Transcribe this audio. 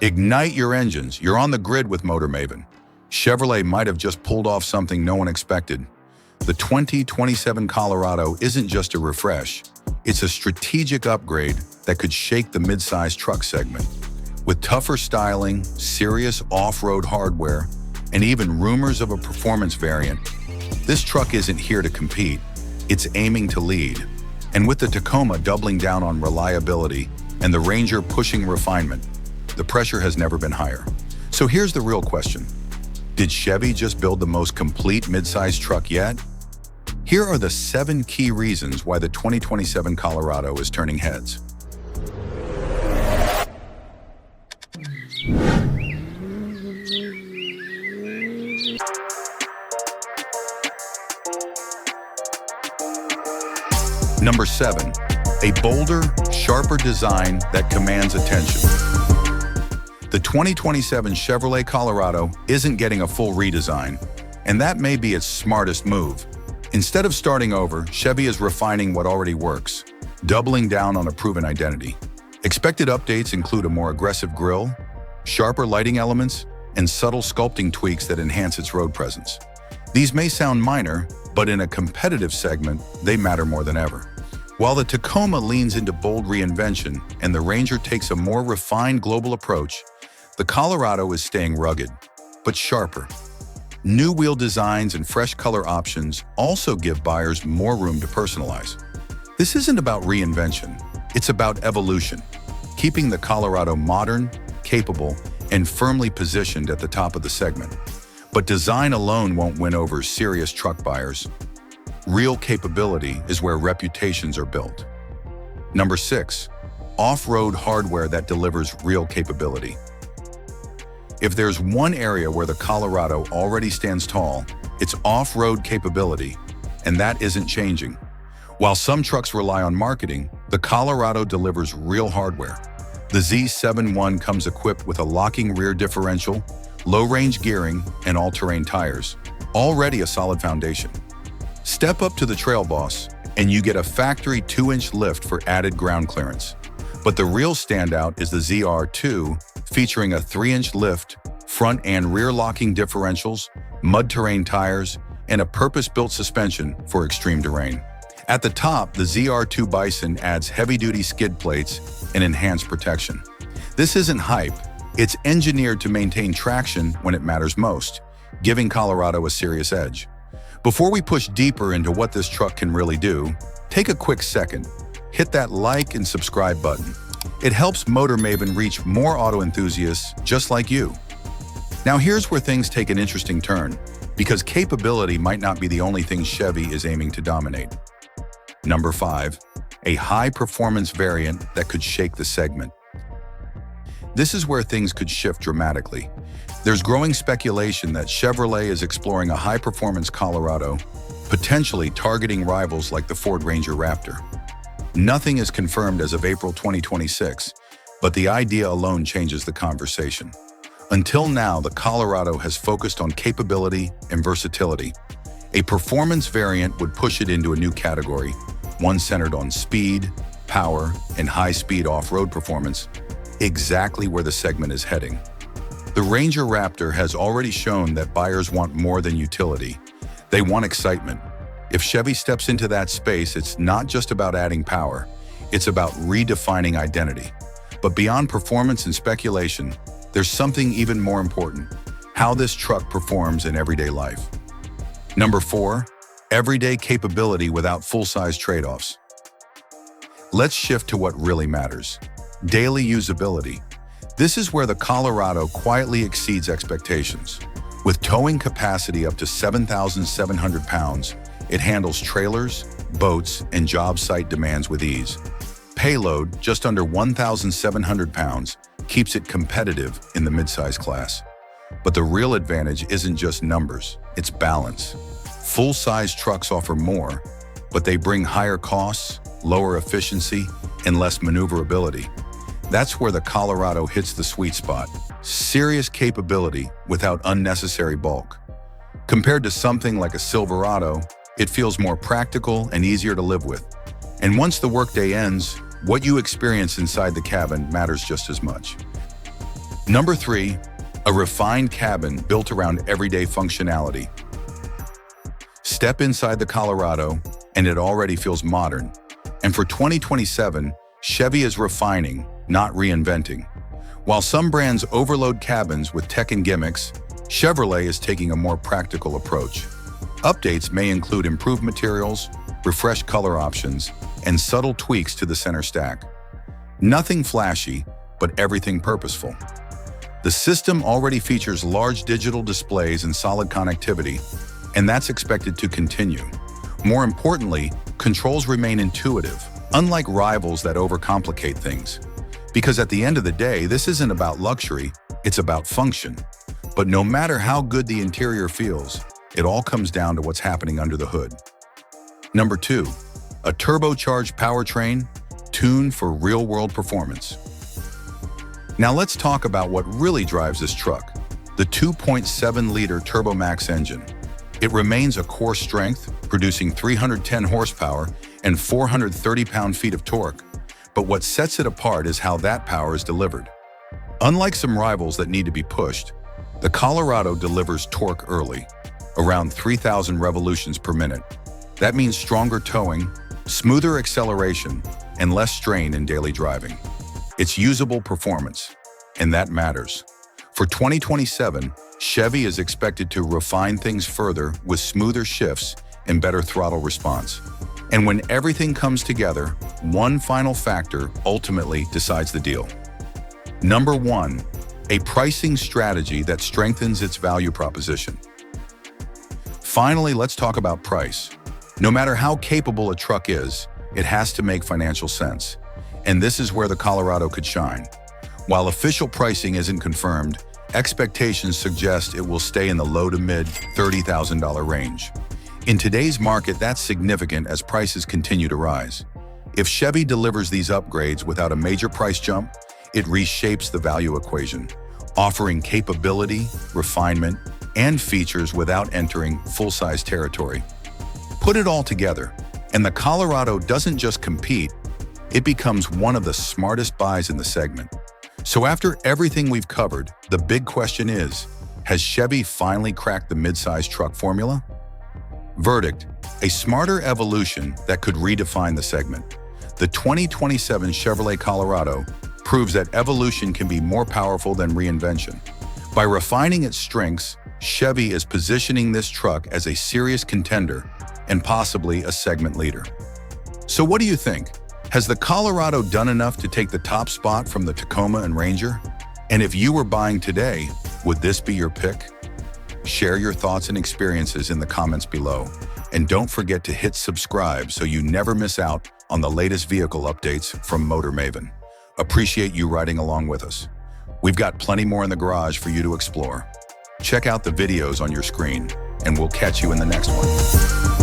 Ignite your engines, you're on the grid with Motor Maven. Chevrolet might have just pulled off something no one expected. The 2027 Colorado isn't just a refresh, it's a strategic upgrade that could shake the midsize truck segment. With tougher styling, serious off-road hardware, and even rumors of a performance variant, this truck isn't here to compete, it's aiming to lead. And with the Tacoma doubling down on reliability and the Ranger pushing refinement, the pressure has never been higher. So here's the real question. Did Chevy just build the most complete midsize truck yet? Here are the 7 key reasons why the 2027 Colorado is turning heads. Number 7, a bolder, sharper design that commands attention. The 2027 Chevrolet Colorado isn't getting a full redesign, and that may be its smartest move. Instead of starting over, Chevy is refining what already works, doubling down on a proven identity. Expected updates include a more aggressive grille, sharper lighting elements, and subtle sculpting tweaks that enhance its road presence. These may sound minor, but in a competitive segment, they matter more than ever. While the Tacoma leans into bold reinvention and the Ranger takes a more refined global approach, the Colorado is staying rugged, but sharper. New wheel designs and fresh color options also give buyers more room to personalize. This isn't about reinvention, it's about evolution, keeping the Colorado modern, capable, and firmly positioned at the top of the segment. But design alone won't win over serious truck buyers. Real capability is where reputations are built. Number 6, off-road hardware that delivers real capability. If there's one area where the Colorado already stands tall, it's off-road capability, and that isn't changing. While some trucks rely on marketing, the Colorado delivers real hardware. The Z71 comes equipped with a locking rear differential, low-range gearing, and all-terrain tires, already a solid foundation. Step up to the Trail Boss, and you get a factory 2-inch lift for added ground clearance. But the real standout is the ZR2, featuring a 3-inch lift, front and rear locking differentials, mud terrain tires, and a purpose-built suspension for extreme terrain. At the top, the ZR2 Bison adds heavy-duty skid plates and enhanced protection. This isn't hype, it's engineered to maintain traction when it matters most, giving Colorado a serious edge. Before we push deeper into what this truck can really do, take a quick second, hit that like and subscribe button. It helps Motor Maven reach more auto enthusiasts just like you. Now here's where things take an interesting turn, because capability might not be the only thing Chevy is aiming to dominate. Number 5, a high-performance variant that could shake the segment. This is where things could shift dramatically. There's growing speculation that Chevrolet is exploring a high-performance Colorado, potentially targeting rivals like the Ford Ranger Raptor. Nothing is confirmed as of April 2026, but the idea alone changes the conversation. Until now, the Colorado has focused on capability and versatility. A performance variant would push it into a new category, one centered on speed, power, and high-speed off-road performance, exactly where the segment is heading. The Ranger Raptor has already shown that buyers want more than utility. They want excitement. If Chevy steps into that space, it's not just about adding power, it's about redefining identity. But beyond performance and speculation, there's something even more important: how this truck performs in everyday life. Number 4, everyday capability without full-size trade-offs. Let's shift to what really matters: daily usability. This is where the Colorado quietly exceeds expectations. With towing capacity up to 7,700 pounds, it handles trailers, boats, and job site demands with ease. Payload, just under 1,700 pounds, keeps it competitive in the midsize class. But the real advantage isn't just numbers, it's balance. Full-size trucks offer more, but they bring higher costs, lower efficiency, and less maneuverability. That's where the Colorado hits the sweet spot: serious capability without unnecessary bulk. Compared to something like a Silverado, it feels more practical and easier to live with. And once the workday ends, what you experience inside the cabin matters just as much. Number 3, a refined cabin built around everyday functionality. Step inside the Colorado, and it already feels modern. And for 2027, Chevy is refining, not reinventing. While some brands overload cabins with tech and gimmicks, Chevrolet is taking a more practical approach. Updates may include improved materials, refreshed color options, and subtle tweaks to the center stack. Nothing flashy, but everything purposeful. The system already features large digital displays and solid connectivity, and that's expected to continue. More importantly, controls remain intuitive, unlike rivals that overcomplicate things. Because at the end of the day, this isn't about luxury, it's about function. But no matter how good the interior feels, it all comes down to what's happening under the hood. Number 2, a turbocharged powertrain tuned for real-world performance. Now let's talk about what really drives this truck, the 2.7-liter TurboMax engine. It remains a core strength, producing 310 horsepower and 430 pound-feet of torque. But what sets it apart is how that power is delivered. Unlike some rivals that need to be pushed, the Colorado delivers torque early, around 3,000 revolutions per minute. That means stronger towing, smoother acceleration, and less strain in daily driving. It's usable performance, and that matters. For 2027, Chevy is expected to refine things further with smoother shifts and better throttle response. And when everything comes together, one final factor ultimately decides the deal. Number 1, a pricing strategy that strengthens its value proposition. Finally, let's talk about price. No matter how capable a truck is, it has to make financial sense. And this is where the Colorado could shine. While official pricing isn't confirmed, expectations suggest it will stay in the low to mid $30,000 range. In today's market, that's significant as prices continue to rise. If Chevy delivers these upgrades without a major price jump, it reshapes the value equation, offering capability, refinement, and features without entering full-size territory. Put it all together, and the Colorado doesn't just compete, it becomes one of the smartest buys in the segment. So after everything we've covered, the big question is, has Chevy finally cracked the midsize truck formula? Verdict: a smarter evolution that could redefine the segment. The 2027 Chevrolet Colorado proves that evolution can be more powerful than reinvention. By refining its strengths, Chevy is positioning this truck as a serious contender and possibly a segment leader. So what do you think? Has the Colorado done enough to take the top spot from the Tacoma and Ranger? And if you were buying today, would this be your pick? Share your thoughts and experiences in the comments below. And don't forget to hit subscribe so you never miss out on the latest vehicle updates from Motor Maven. Appreciate you riding along with us. We've got plenty more in the garage for you to explore. Check out the videos on your screen, and we'll catch you in the next one.